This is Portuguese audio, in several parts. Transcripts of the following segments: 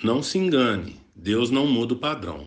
Não se engane, Deus não muda o padrão.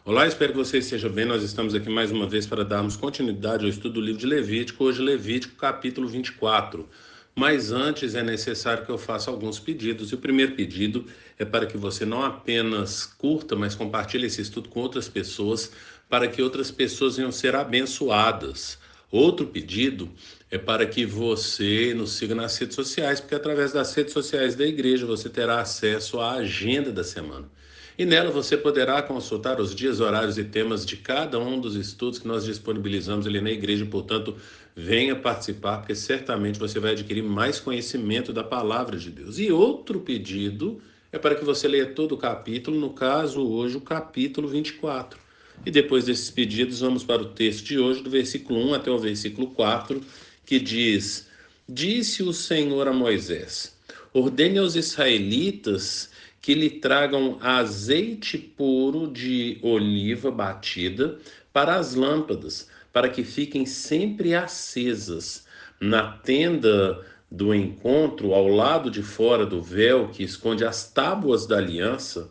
Olá, espero que você esteja bem. Nós estamos aqui mais uma vez para darmos continuidade ao estudo do livro de Levítico, hoje Levítico capítulo 24. Mas antes é necessário que eu faça alguns pedidos. E o primeiro pedido é para que você não apenas curta, mas compartilhe esse estudo com outras pessoas, para que outras pessoas venham ser abençoadas. Outro pedido é para que você nos siga nas redes sociais, porque através das redes sociais da igreja você terá acesso à agenda da semana. E nela você poderá consultar os dias, horários e temas de cada um dos estudos que nós disponibilizamos ali na igreja. Portanto, venha participar, porque certamente você vai adquirir mais conhecimento da palavra de Deus. E outro pedido é para que você leia todo o capítulo, no caso, hoje, o capítulo 24. E depois desses pedidos, vamos para o texto de hoje, do versículo 1 até o versículo 4, que diz: Disse o Senhor a Moisés: ordene aos israelitas que lhe tragam azeite puro de oliva batida para as lâmpadas, para que fiquem sempre acesas. Na tenda do encontro, ao lado de fora do véu que esconde as tábuas da aliança,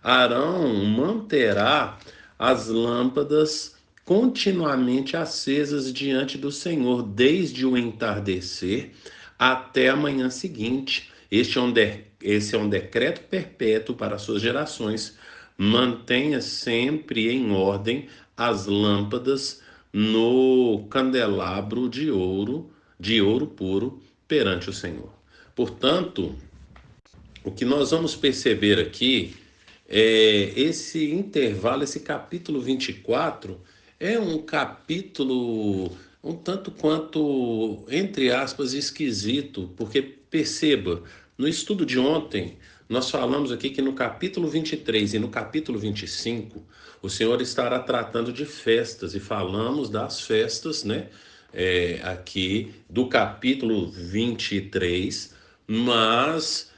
Arão manterá as lâmpadas continuamente acesas diante do Senhor, desde o entardecer até a manhã seguinte. Esse é um decreto perpétuo para suas gerações. Mantenha sempre em ordem as lâmpadas no candelabro de ouro puro perante o Senhor. Portanto, o que nós vamos perceber aqui é esse intervalo, esse capítulo 24 é um capítulo um tanto quanto, entre aspas, esquisito, porque perceba, no estudo de ontem, nós falamos aqui que no capítulo 23 e no capítulo 25, o Senhor estará tratando de festas, e falamos das festas, né? Aqui do capítulo 23, mas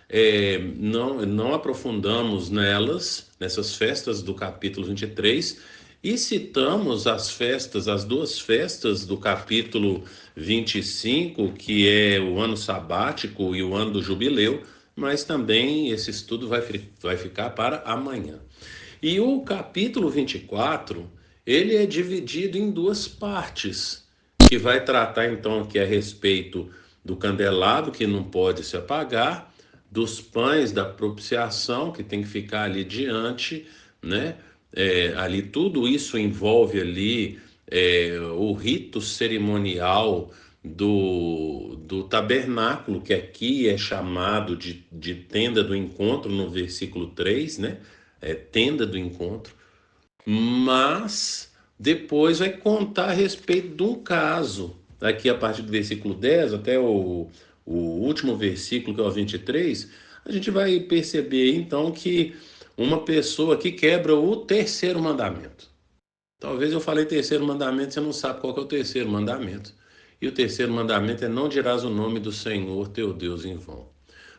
não aprofundamos nessas festas do capítulo 23, e citamos as festas, as duas festas do capítulo 25, que é o ano sabático e o ano do jubileu, mas também esse estudo vai ficar para amanhã. E o capítulo 24, ele é dividido em duas partes, que vai tratar então aqui a respeito do candelabro que não pode se apagar, dos pães da propiciação que tem que ficar ali diante, né? Ali tudo isso envolve ali o rito cerimonial do tabernáculo, que aqui é chamado de tenda do encontro no versículo 3, né? Tenda do encontro, mas depois vai contar a respeito de um caso, aqui a partir do versículo 10 até o último versículo, que é o 23, a gente vai perceber então que uma pessoa que quebra o terceiro mandamento. Talvez eu falei terceiro mandamento, você não sabe qual que é o terceiro mandamento. E o terceiro mandamento é: não dirás o nome do Senhor teu Deus em vão.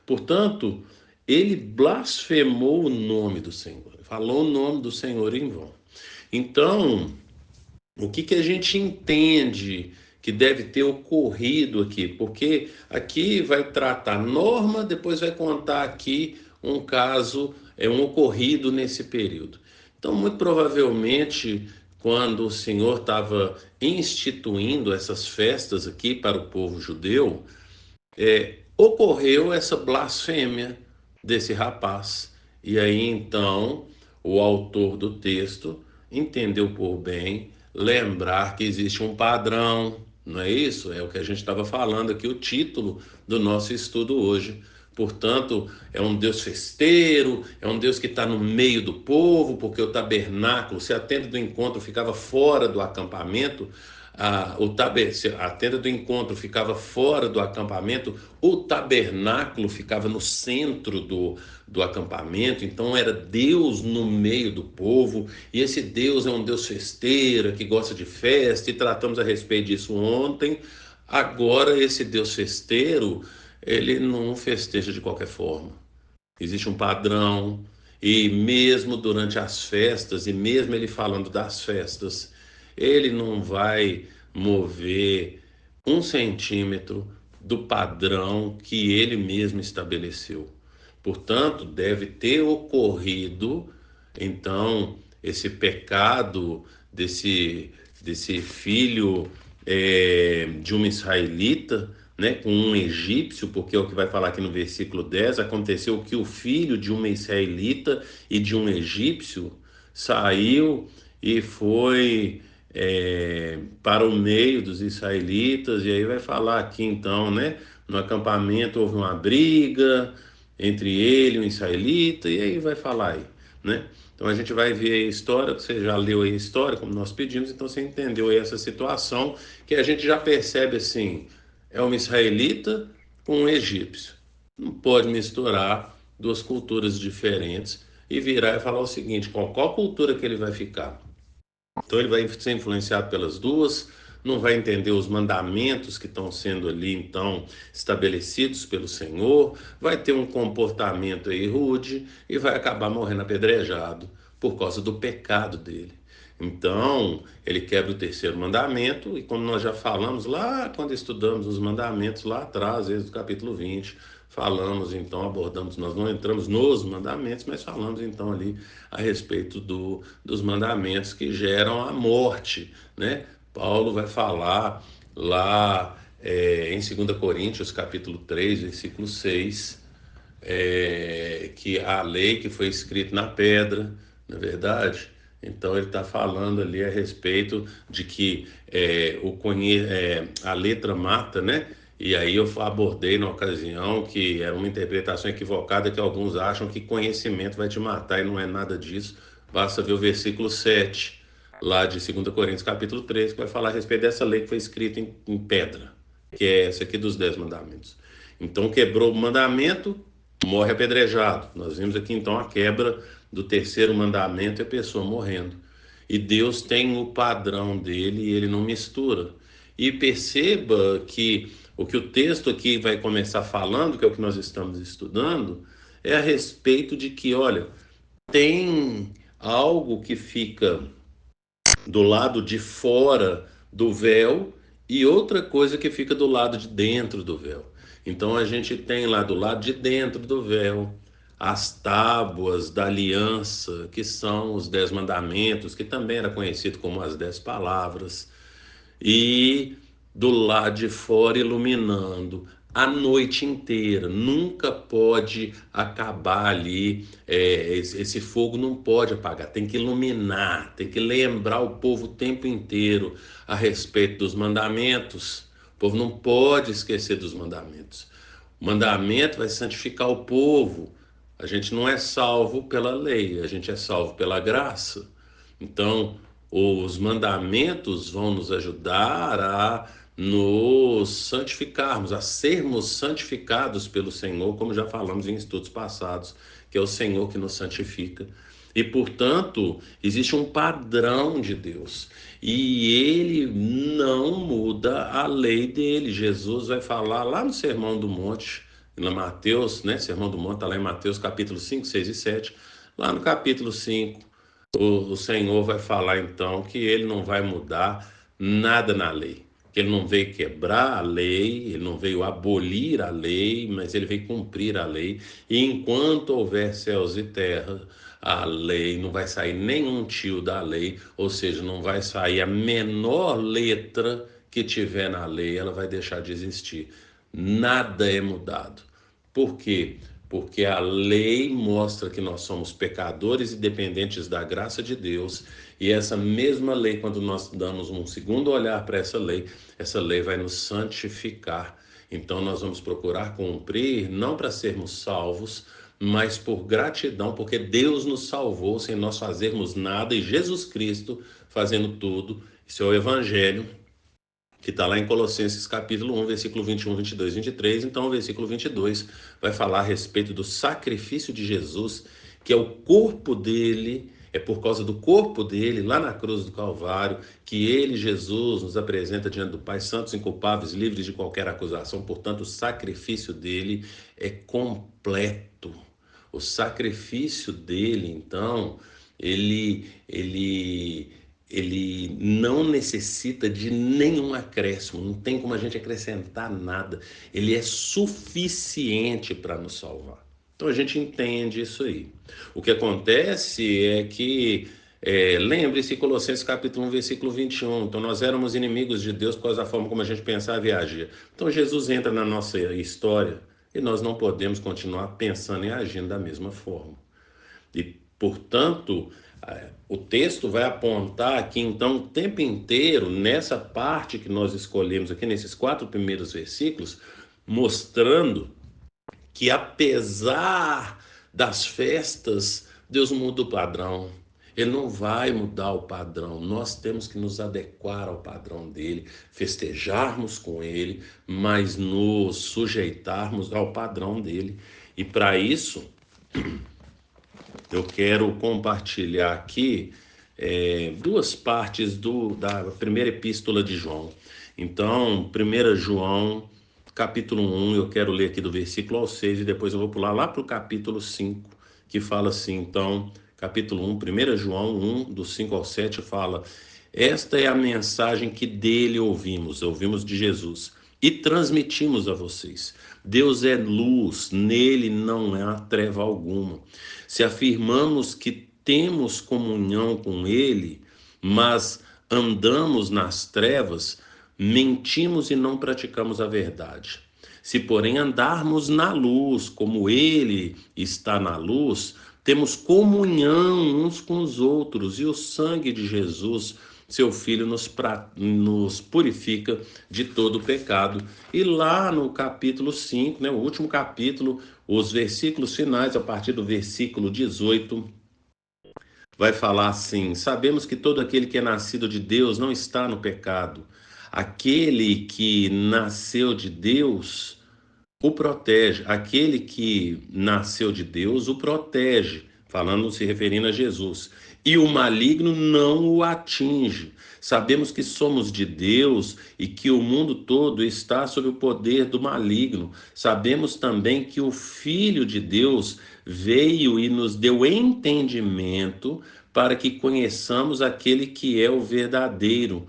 Portanto, ele blasfemou o nome do Senhor, falou o nome do Senhor em vão. Então, o que que a gente entende que deve ter ocorrido aqui? Porque aqui vai tratar norma, depois vai contar aqui um caso, um ocorrido nesse período. Então, muito provavelmente, quando o Senhor estava instituindo essas festas aqui para o povo judeu, ocorreu essa blasfêmia desse rapaz. E aí então o autor do texto entendeu por bem lembrar que existe um padrão, não é isso? É o que a gente estava falando aqui, o título do nosso estudo hoje. Portanto, é um Deus festeiro, é um Deus que está no meio do povo, porque o tabernáculo, se a tenda do encontro ficava fora do acampamento, a tenda do encontro ficava fora do acampamento, o tabernáculo ficava no centro do acampamento, então era Deus no meio do povo, e esse Deus é um Deus festeiro, que gosta de festa, e tratamos a respeito disso ontem. Agora, esse Deus festeiro, ele não festeja de qualquer forma. Existe um padrão, e mesmo durante as festas, e mesmo ele falando das festas, ele não vai mover 1 centímetro do padrão que ele mesmo estabeleceu. Portanto, deve ter ocorrido, então, esse pecado desse filho de uma israelita, né, com um egípcio, porque é o que vai falar aqui no versículo 10, aconteceu que o filho de uma israelita e de um egípcio saiu e foi para o meio dos israelitas, e aí vai falar aqui então, né, no acampamento houve uma briga entre ele e um israelita, e aí vai falar aí, né? Então a gente vai ver a história, você já leu aí a história, como nós pedimos, então você entendeu aí essa situação, que a gente já percebe assim, é um israelita com um egípcio. Não pode misturar duas culturas diferentes e virar e falar o seguinte, com qual cultura que ele vai ficar? Então ele vai ser influenciado pelas duas, não vai entender os mandamentos que estão sendo ali então estabelecidos pelo Senhor, vai ter um comportamento aí rude e vai acabar morrendo apedrejado por causa do pecado dele. Então, ele quebra o terceiro mandamento, e como nós já falamos lá, quando estudamos os mandamentos lá atrás, desde o capítulo 20, falamos então, abordamos, nós não entramos nos mandamentos, mas falamos então ali a respeito dos mandamentos que geram a morte, né? Paulo vai falar lá em 2 Coríntios, capítulo 3, versículo 6, que a lei que foi escrita na pedra, na verdade, então ele está falando ali a respeito de que a letra mata, né? E aí eu abordei na ocasião que era uma interpretação equivocada, que alguns acham que conhecimento vai te matar, e não é nada disso. Basta ver o versículo 7, lá de 2 Coríntios capítulo 3, que vai falar a respeito dessa lei que foi escrita em pedra, que é essa aqui dos 10 mandamentos. Então quebrou o mandamento, morre apedrejado. Nós vimos aqui então a quebra do terceiro mandamento e a pessoa morrendo. E Deus tem o padrão dele e ele não mistura. E perceba que o que o texto aqui vai começar falando, que é o que nós estamos estudando, é a respeito de que, olha, tem algo que fica do lado de fora do véu e outra coisa que fica do lado de dentro do véu. Então a gente tem lá do lado de dentro do véu as tábuas da aliança, que são os 10 mandamentos, que também era conhecido como as 10 palavras, e do lado de fora iluminando a noite inteira. Nunca pode acabar ali, esse fogo não pode apagar, tem que iluminar, tem que lembrar o povo o tempo inteiro a respeito dos mandamentos. O povo não pode esquecer dos mandamentos. O mandamento vai santificar o povo. A gente não é salvo pela lei, a gente é salvo pela graça. Então, os mandamentos vão nos ajudar a nos santificarmos, a sermos santificados pelo Senhor, como já falamos em estudos passados, que é o Senhor que nos santifica. E, portanto, existe um padrão de Deus. E ele não muda a lei dele. Jesus vai falar lá no Sermão do Monte, na Mateus, né? Sermão do Monte está lá em Mateus capítulo 5, 6 e 7. Lá no capítulo 5, o Senhor vai falar então que ele não vai mudar nada na lei, que ele não veio quebrar a lei, ele não veio abolir a lei, mas ele veio cumprir a lei. E enquanto houver céus e terra, a lei não vai sair nenhum tio da lei, ou seja, não vai sair a menor letra que tiver na lei, ela vai deixar de existir. Nada é mudado. Por quê? Porque a lei mostra que nós somos pecadores e dependentes da graça de Deus, e essa mesma lei, quando nós damos um segundo olhar para essa lei vai nos santificar. Então nós vamos procurar cumprir, não para sermos salvos, mas por gratidão, porque Deus nos salvou sem nós fazermos nada, e Jesus Cristo fazendo tudo. Isso é o Evangelho, que está lá em Colossenses capítulo 1, versículo 21, 22, 23. Então o versículo 22 vai falar a respeito do sacrifício de Jesus, que é o corpo dele, é por causa do corpo dele, lá na cruz do Calvário, que ele, Jesus, nos apresenta diante do Pai, santos, inculpáveis, livres de qualquer acusação. Portanto, o sacrifício dele é completo. O sacrifício dele, então, ele não necessita de nenhum acréscimo, não tem como a gente acrescentar nada. Ele é suficiente para nos salvar. Então a gente entende isso aí. O que acontece é que, lembre-se, Colossenses capítulo 1, versículo 21. Então nós éramos inimigos de Deus por causa da forma como a gente pensava e agia. Então Jesus entra na nossa história e nós não podemos continuar pensando e agindo da mesma forma. E, portanto, o texto vai apontar que, então, o tempo inteiro, nessa parte que nós escolhemos aqui, nesses 4 primeiros versículos, mostrando que, apesar das festas, Deus muda o padrão. Ele não vai mudar o padrão. Nós temos que nos adequar ao padrão dele, festejarmos com ele, mas nos sujeitarmos ao padrão dele. E para isso, eu quero compartilhar aqui duas partes da primeira epístola de João. Então, 1 João, capítulo 1, eu quero ler aqui do versículo ao 6 e depois eu vou pular lá para o capítulo 5, que fala assim, então, capítulo 1, 1 João 1, do 5 ao 7, fala: esta é a mensagem que dele ouvimos de Jesus, e transmitimos a vocês. Deus é luz, nele não há treva alguma. Se afirmamos que temos comunhão com ele, mas andamos nas trevas, mentimos e não praticamos a verdade. Se, porém, andarmos na luz, como ele está na luz, temos comunhão uns com os outros, e o sangue de Jesus, seu Filho, nos purifica de todo o pecado. E lá no capítulo 5, o último capítulo, os versículos finais, a partir do versículo 18, vai falar assim: sabemos que todo aquele que é nascido de Deus não está no pecado. Aquele que nasceu de Deus o protege. Aquele que nasceu de Deus o protege, falando, se referindo a Jesus. E o maligno não o atinge. Sabemos que somos de Deus e que o mundo todo está sob o poder do maligno. Sabemos também que o Filho de Deus veio e nos deu entendimento para que conheçamos aquele que é o verdadeiro.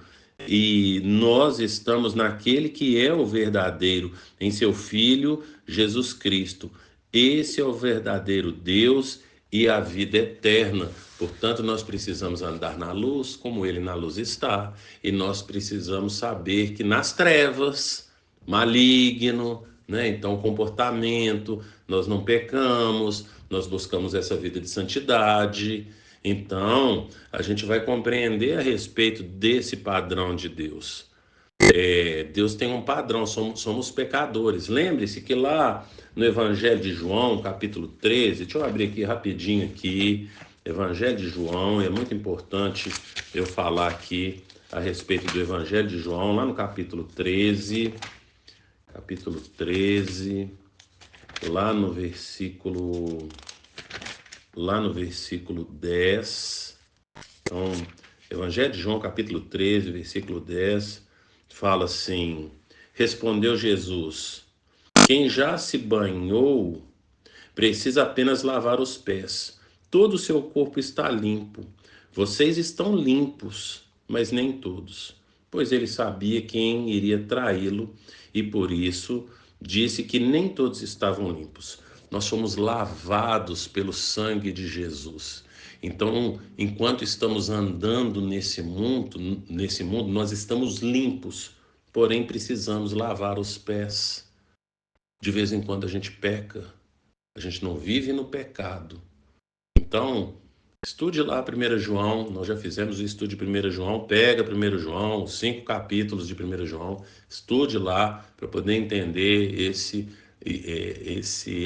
E nós estamos naquele que é o verdadeiro, em seu Filho Jesus Cristo. Esse é o verdadeiro Deus e a vida eterna. Portanto, nós precisamos andar na luz como ele na luz está, e nós precisamos saber que nas trevas, maligno, então comportamento, nós não pecamos, nós buscamos essa vida de santidade. Então, a gente vai compreender a respeito desse padrão de Deus. Deus tem um padrão, somos pecadores. Lembre-se que lá no Evangelho de João, capítulo 13, deixa eu abrir aqui rapidinho aqui, Evangelho de João, é muito importante eu falar aqui a respeito do Evangelho de João, lá no capítulo 13, lá no versículo 10. Então, Evangelho de João, capítulo 13, versículo 10, fala assim: respondeu Jesus: quem já se banhou precisa apenas lavar os pés. Todo o seu corpo está limpo. Vocês estão limpos, mas nem todos. Pois ele sabia quem iria traí-lo e por isso disse que nem todos estavam limpos. Nós somos lavados pelo sangue de Jesus. Então, enquanto estamos andando nesse mundo, nós estamos limpos, porém precisamos lavar os pés. De vez em quando a gente peca, a gente não vive no pecado. Então, estude lá 1 João, nós já fizemos o estudo de 1 João, pega 1 João, 5 capítulos de 1 João, estude lá para poder entender esse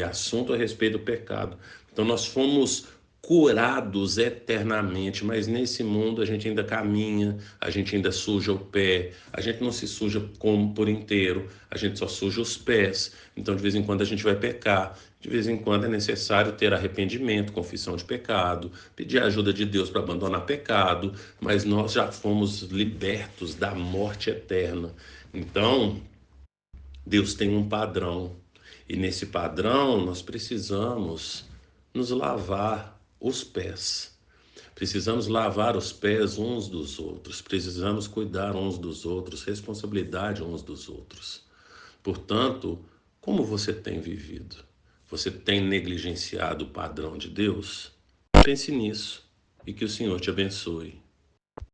assunto a respeito do pecado. Então, nós fomos curados eternamente, mas nesse mundo a gente ainda caminha, a gente ainda suja o pé, a gente não se suja como por inteiro, a gente só suja os pés. Então, de vez em quando a gente vai pecar, de vez em quando é necessário ter arrependimento, confissão de pecado, pedir a ajuda de Deus para abandonar pecado, mas nós já fomos libertos da morte eterna. Então, Deus tem um padrão, e nesse padrão nós precisamos nos lavar os pés. Precisamos lavar os pés uns dos outros, precisamos cuidar uns dos outros, responsabilidade uns dos outros. Portanto, como você tem vivido? Você tem negligenciado o padrão de Deus? Pense nisso e que o Senhor te abençoe.